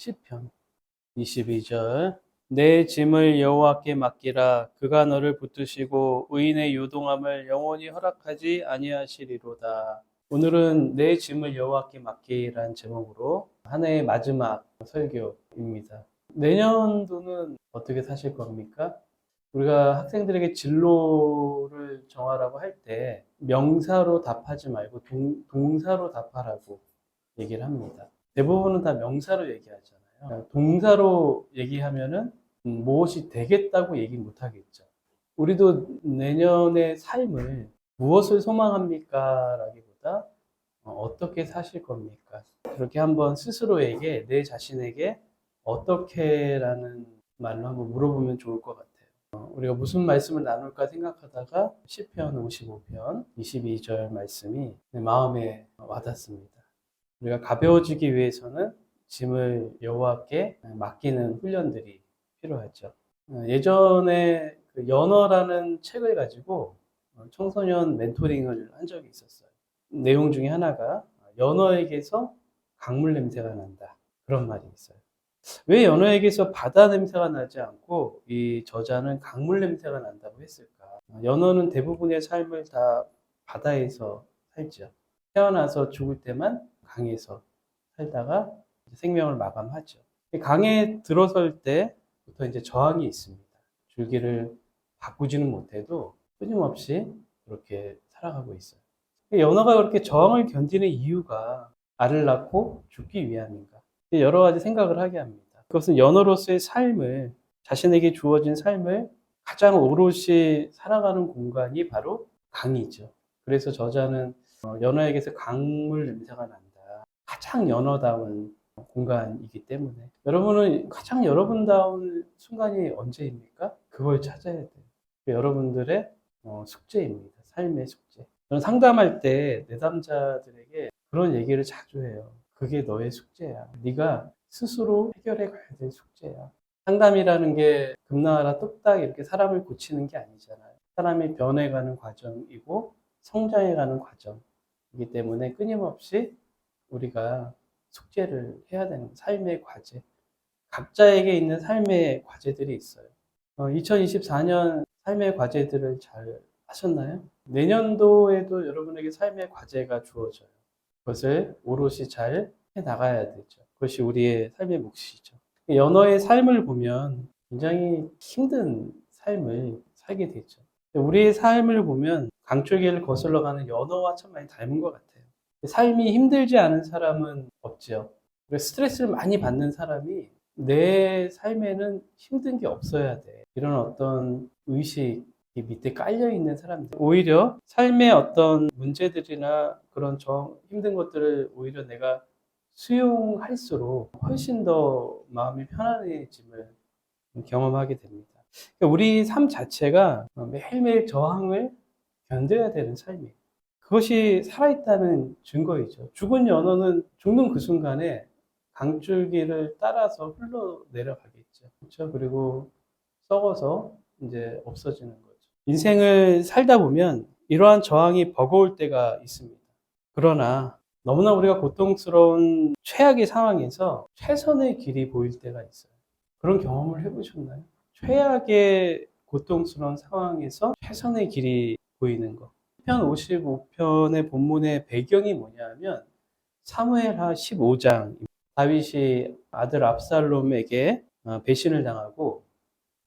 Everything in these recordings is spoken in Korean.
시편 22절. 내 짐을 여호와께 맡기라. 그가 너를 붙드시고 의인의 요동함을 영원히 허락하지 아니하시리로다. 오늘은 내 짐을 여호와께 맡기라는 제목으로 한 해의 마지막 설교입니다. 내년도는 어떻게 사실 겁니까? 우리가 학생들에게 진로를 정하라고 할 때 명사로 답하지 말고 동사로 답하라고 얘기를 합니다. 대부분은 다 명사로 얘기하잖아요. 동사로 얘기하면은 무엇이 되겠다고 얘기 못 하겠죠. 우리도 내년의 삶을 무엇을 소망합니까? 라기보다 어떻게 사실 겁니까? 그렇게 한번 스스로에게, 내 자신에게 어떻게라는 말로 한번 물어보면 좋을 것 같아요. 우리가 무슨 말씀을 나눌까 생각하다가 시편 55편 22절 말씀이 내 마음에 와닿습니다. 우리가 가벼워지기 위해서는 짐을 여호와께 맡기는 훈련들이 필요하죠. 예전에 그 연어라는 책을 가지고 청소년 멘토링을 한 적이 있었어요. 내용 중에 하나가 연어에게서 강물 냄새가 난다. 그런 말이 있어요. 왜 연어에게서 바다 냄새가 나지 않고 이 저자는 강물 냄새가 난다고 했을까? 연어는 대부분의 삶을 다 바다에서 살죠. 태어나서 죽을 때만 강에서 살다가 생명을 마감하죠. 강에 들어설 때부터 이제 저항이 있습니다. 줄기를 바꾸지는 못해도 끊임없이 그렇게 살아가고 있어요. 연어가 그렇게 저항을 견디는 이유가 알을 낳고 죽기 위함인가? 여러 가지 생각을 하게 합니다. 그것은 연어로서의 삶을, 자신에게 주어진 삶을 가장 오롯이 살아가는 공간이 바로 강이죠. 그래서 저자는 연어에게서 강물 냄새가 난다. 가장 연어다운 공간이기 때문에. 여러분은 가장 여러분다운 순간이 언제입니까? 그걸 찾아야 돼요. 여러분들의 숙제입니다. 삶의 숙제. 저는 상담할 때 내담자들에게 그런 얘기를 자주 해요. 그게 너의 숙제야. 네가 스스로 해결해 가야 될 숙제야. 상담이라는 게 금나라 뚝딱 이렇게 사람을 고치는 게 아니잖아요. 사람이 변해가는 과정이고 성장해가는 과정이기 때문에 끊임없이 우리가 숙제를 해야 되는 삶의 과제. 각자에게 있는 삶의 과제들이 있어요. 2024년 삶의 과제들을 잘 하셨나요? 내년도에도 여러분에게 삶의 과제가 주어져요. 그것을 오롯이 잘 해나가야 되죠. 그것이 우리의 삶의 몫이죠. 연어의 삶을 보면 굉장히 힘든 삶을 살게 되죠. 우리의 삶을 보면 강줄기를 거슬러 가는 연어와 참 많이 닮은 것 같아요. 삶이 힘들지 않은 사람은 없죠. 스트레스를 많이 받는 사람이 내 삶에는 힘든 게 없어야 돼. 이런 어떤 의식이 밑에 깔려있는 사람들. 오히려 삶의 어떤 문제들이나 그런 힘든 것들을 오히려 내가 수용할수록 훨씬 더 마음이 편안해짐을 경험하게 됩니다. 그러니까 우리 삶 자체가 매일매일 저항을 견뎌야 되는 삶이에요. 그것이 살아있다는 증거이죠. 죽은 연어는 죽는 그 순간에 강줄기를 따라서 흘러내려가겠죠. 그렇죠? 그리고 썩어서 이제 없어지는 거죠. 인생을 살다 보면 이러한 저항이 버거울 때가 있습니다. 그러나 너무나 우리가 고통스러운 최악의 상황에서 최선의 길이 보일 때가 있어요. 그런 경험을 해보셨나요? 최악의 고통스러운 상황에서 최선의 길이 보이는 것. 시편 55편의 본문의 배경이 뭐냐면 사무엘하 15장. 다윗이 아들 압살롬에게 배신을 당하고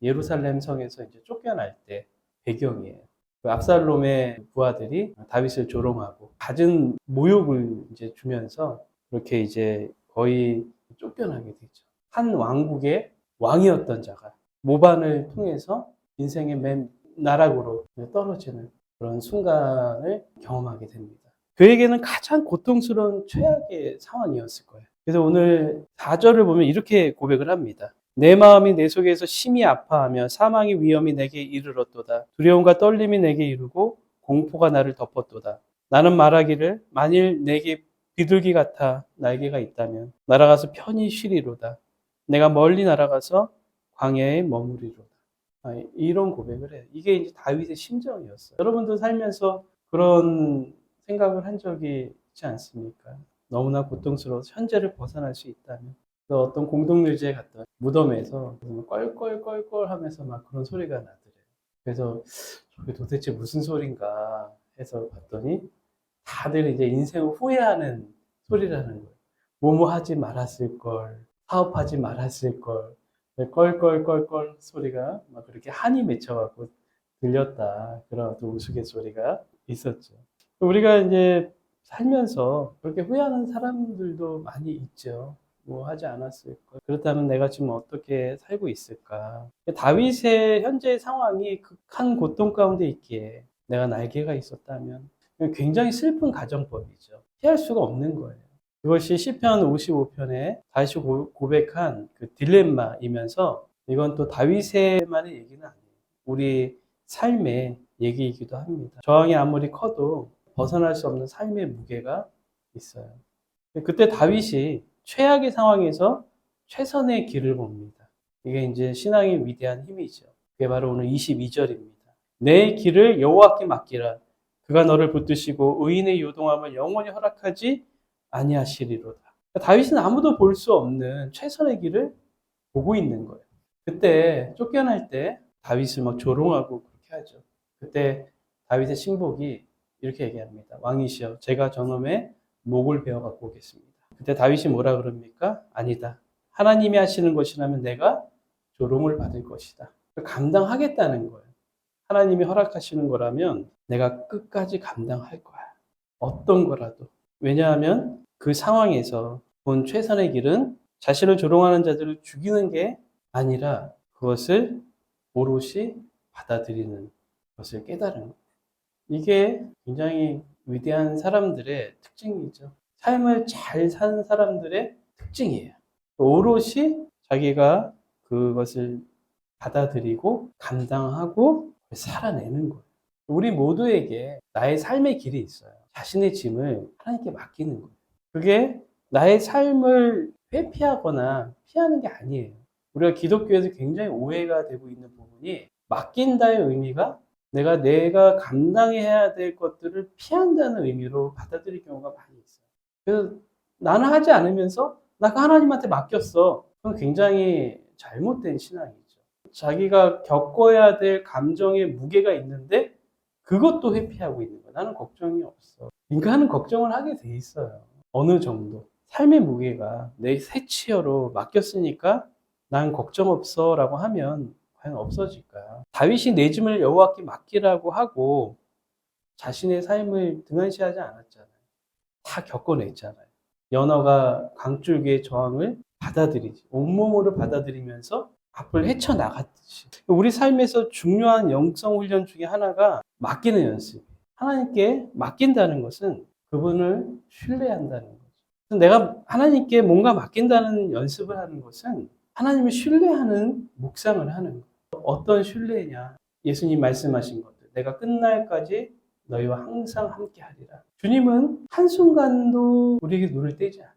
예루살렘 성에서 이제 쫓겨날 때 배경이에요. 그 압살롬의 부하들이 다윗을 조롱하고 갖은 모욕을 이제 주면서 그렇게 이제 거의 쫓겨나게 되죠. 한 왕국의 왕이었던 자가 모반을 통해서 인생의 맨 나락으로 떨어지는 그런 순간을 경험하게 됩니다. 그에게는 가장 고통스러운 최악의 상황이었을 거예요. 그래서 오늘 4절을 보면 이렇게 고백을 합니다. 내 마음이 내 속에서 심히 아파하며 사망의 위험이 내게 이르렀도다. 두려움과 떨림이 내게 이르고 공포가 나를 덮었도다. 나는 말하기를 만일 내게 비둘기 같아 날개가 있다면 날아가서 편히 쉬리로다. 내가 멀리 날아가서 광야에 머무리로다. 이런 고백을 해요. 이게 이제 다윗의 심정이었어요. 여러분도 살면서 그런 생각을 한 적이 있지 않습니까? 너무나 고통스러워서 현재를 벗어날 수 있다면 또 어떤 공동묘지에 갔더니 무덤에서 껄껄껄껄 하면서 막 그런 소리가 나더래요. 그래서 저게 도대체 무슨 소린가 해서 봤더니 다들 이제 인생을 후회하는 소리라는 거예요. 뭐뭐 하지 말았을 걸, 사업하지 말았을 걸, 껄껄껄껄 소리가 막 그렇게 한이 맺혀갖고 들렸다. 그런 어떤 우스갯소리가 있었죠. 우리가 이제 살면서 그렇게 후회하는 사람들도 많이 있죠. 뭐 하지 않았을 걸. 그렇다면 내가 지금 어떻게 살고 있을까? 다윗의 현재 상황이 극한 고통 가운데 있기에 내가 날개가 있었다면 굉장히 슬픈 가정법이죠. 피할 수가 없는 거예요. 그것이 시편 55편에 다시 고백한 그 딜레마이면서 이건 또 다윗의만의 얘기는 아니에요. 우리 삶의 얘기이기도 합니다. 저항이 아무리 커도 벗어날 수 없는 삶의 무게가 있어요. 그때 다윗이 최악의 상황에서 최선의 길을 봅니다. 이게 이제 신앙의 위대한 힘이죠. 그게 바로 오늘 22절입니다. 내 길을 여호와께 맡기라. 그가 너를 붙드시고 의인의 요동함을 영원히 허락하지 아니하시리로다. 다윗은 아무도 볼 수 없는 최선의 길을 보고 있는 거예요. 그때 쫓겨날 때 다윗을 막 조롱하고 그렇게 하죠. 그때 다윗의 신복이 이렇게 얘기합니다. 왕이시여, 제가 저놈의 목을 베어 갖고 오겠습니다. 그때 다윗이 뭐라 그럽니까? 아니다. 하나님이 하시는 것이라면 내가 조롱을 받을 것이다. 감당하겠다는 거예요. 하나님이 허락하시는 거라면 내가 끝까지 감당할 거야. 어떤 거라도. 왜냐하면 그 상황에서 본 최선의 길은 자신을 조롱하는 자들을 죽이는 게 아니라 그것을 오롯이 받아들이는 것을 깨달은 거예요. 이게 굉장히 위대한 사람들의 특징이죠. 삶을 잘 사는 사람들의 특징이에요. 오롯이 자기가 그것을 받아들이고 감당하고 살아내는 거예요. 우리 모두에게 나의 삶의 길이 있어요. 자신의 짐을 하나님께 맡기는 거예요. 그게 나의 삶을 회피하거나 피하는 게 아니에요. 우리가 기독교에서 굉장히 오해가 되고 있는 부분이 맡긴다의 의미가 내가 감당해야 될 것들을 피한다는 의미로 받아들일 경우가 많이 있어요. 그래서 나는 하지 않으면서 나가 하나님한테 맡겼어. 그건 굉장히 잘못된 신앙이죠. 자기가 겪어야 될 감정의 무게가 있는데 그것도 회피하고 있는 거야. 나는 걱정이 없어. 인간은 걱정을 하게 돼 있어요. 어느 정도. 삶의 무게가 내 새치어로 맡겼으니까 난 걱정 없어 라고 하면 과연 없어질까요? 다윗이 내 짐을 여호와께 맡기라고 하고 자신의 삶을 등한시하지 않았잖아요. 다 겪어냈잖아요. 연어가 강줄기의 저항을 받아들이지. 온몸으로 받아들이면서 앞을 헤쳐나갔듯이. 우리 삶에서 중요한 영성 훈련 중에 하나가 맡기는 연습. 하나님께 맡긴다는 것은 그분을 신뢰한다는 거죠. 내가 하나님께 뭔가 맡긴다는 연습을 하는 것은 하나님을 신뢰하는 묵상을 하는 거예요. 어떤 신뢰냐? 예수님 말씀하신 것들. 내가 끝날까지 너희와 항상 함께 하리라. 주님은 한순간도 우리에게 눈을 떼지 않아요.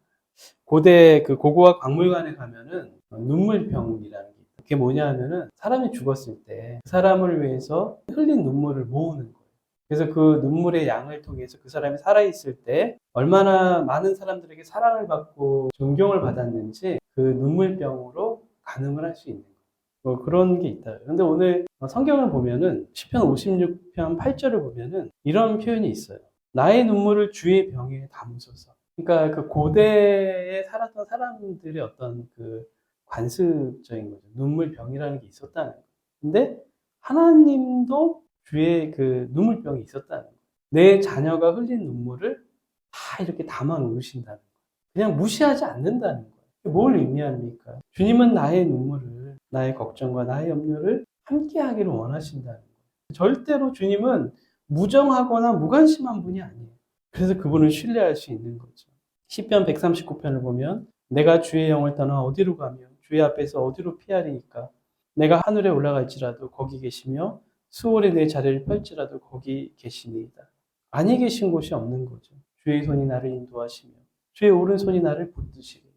고대 그 고고학 박물관에 가면은 눈물병이라는 게 있어요. 그게 뭐냐 하면은 사람이 죽었을 때 그 사람을 위해서 흘린 눈물을 모으는 거예요. 그래서 그 눈물의 양을 통해서 그 사람이 살아있을 때 얼마나 많은 사람들에게 사랑을 받고 존경을 받았는지 그 눈물병으로 가늠을 할 수 있는 거예요. 뭐 그런 게 있다. 근데 오늘 성경을 보면은 시편 56편 8절을 보면은 이런 표현이 있어요. 나의 눈물을 주의 병에 담으소서. 그러니까 그 고대에 살았던 사람들의 어떤 그 관습적인 거죠. 눈물병이라는 게 있었다는 거예요. 근데 하나님도 주의 그 눈물병이 있었다는 거예요. 내 자녀가 흘린 눈물을 다 이렇게 담아 놓으신다는 거예요. 그냥 무시하지 않는다는 거예요. 뭘 의미합니까? 주님은 나의 눈물을, 나의 걱정과 나의 염려를 함께 하기를 원하신다는 거예요. 절대로 주님은 무정하거나 무관심한 분이 아니에요. 그래서 그분을 신뢰할 수 있는 거죠. 시편 139편을 보면 내가 주의 영을 떠나 어디로 가며 주의 앞에서 어디로 피하리이까? 내가 하늘에 올라갈지라도 거기 계시며 수월에 내 자리를 펼지라도 거기 계시니이다. 아니 계신 곳이 없는 거죠. 주의 손이 나를 인도하시며 주의 오른손이 나를 붙드시리이다.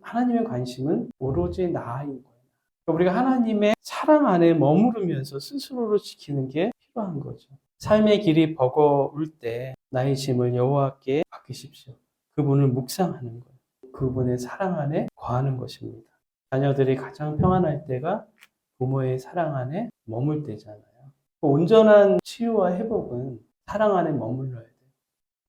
하나님의 관심은 오로지 나인 거예요. 우리가 하나님의 사랑 안에 머무르면서 스스로를 지키는 게 필요한 거죠. 삶의 길이 버거울 때 나의 짐을 여호와께 맡기십시오. 그분을 묵상하는 거예요. 그분의 사랑 안에 거하는 것입니다. 자녀들이 가장 평안할 때가 부모의 사랑 안에 머물 때잖아요. 온전한 치유와 회복은 사랑 안에 머물러야 돼요.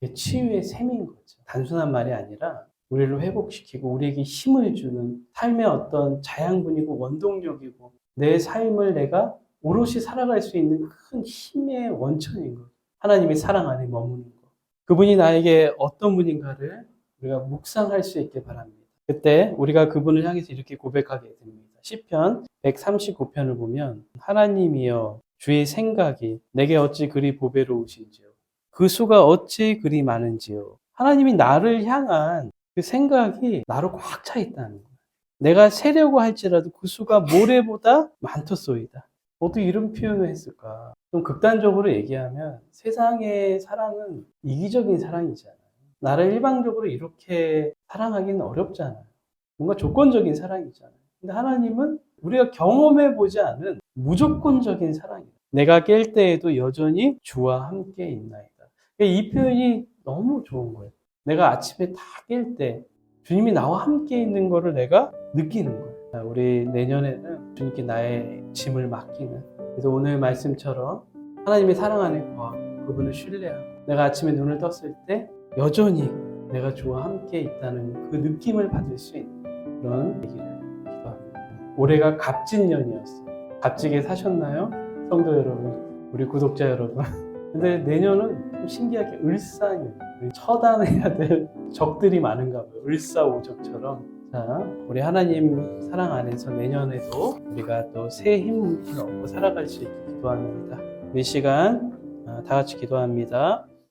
이게 치유의 셈인 거죠. 단순한 말이 아니라 우리를 회복시키고 우리에게 힘을 주는 삶의 어떤 자양분이고 원동력이고 내 삶을 내가 오롯이 살아갈 수 있는 큰 힘의 원천인 거예요. 하나님의 사랑 안에 머무는 거. 그분이 나에게 어떤 분인가를 우리가 묵상할 수 있게 바랍니다. 그때 우리가 그분을 향해서 이렇게 고백하게 됩니다. 시편 139편을 보면 하나님이여 주의 생각이 내게 어찌 그리 보배로우신지요. 그 수가 어찌 그리 많은지요. 하나님이 나를 향한 그 생각이 나로 꽉 차 있다는 거예요. 내가 세려고 할지라도 그 수가 모래보다 많더소이다. 어떻게 이런 표현을 했을까? 좀 극단적으로 얘기하면 세상의 사랑은 이기적인 사랑이잖아요. 나를 일방적으로 이렇게 사랑하기는 어렵잖아요. 뭔가 조건적인 사랑이잖아요. 근데 하나님은 우리가 경험해 보지 않은 무조건적인 사랑이에요. 내가 깰 때에도 여전히 주와 함께 있나이다. 이 표현이 너무 좋은 거예요. 내가 아침에 다 깰 때 주님이 나와 함께 있는 거를 내가 느끼는 거예요. 우리 내년에는 주님께 나의 짐을 맡기는, 그래서 오늘 말씀처럼 하나님의 사랑 안에 거하고 그분을 신뢰하고 내가 아침에 눈을 떴을 때 여전히 내가 주와 함께 있다는 그 느낌을 받을 수 있는 그런 얘기를 기도합니다. 올해가 갑진년이었어요. 값지게 사셨나요? 성도 여러분, 우리 구독자 여러분. 근데 내년은 좀 신기하게 을사년, 처단해야 될 적들이 많은가 봐요. 을사오적처럼. 자, 우리 하나님 사랑 안에서 내년에도 우리가 또 새 힘을 얻고 살아갈 수 있게 기도합니다. 이 시간 다 같이 기도합니다.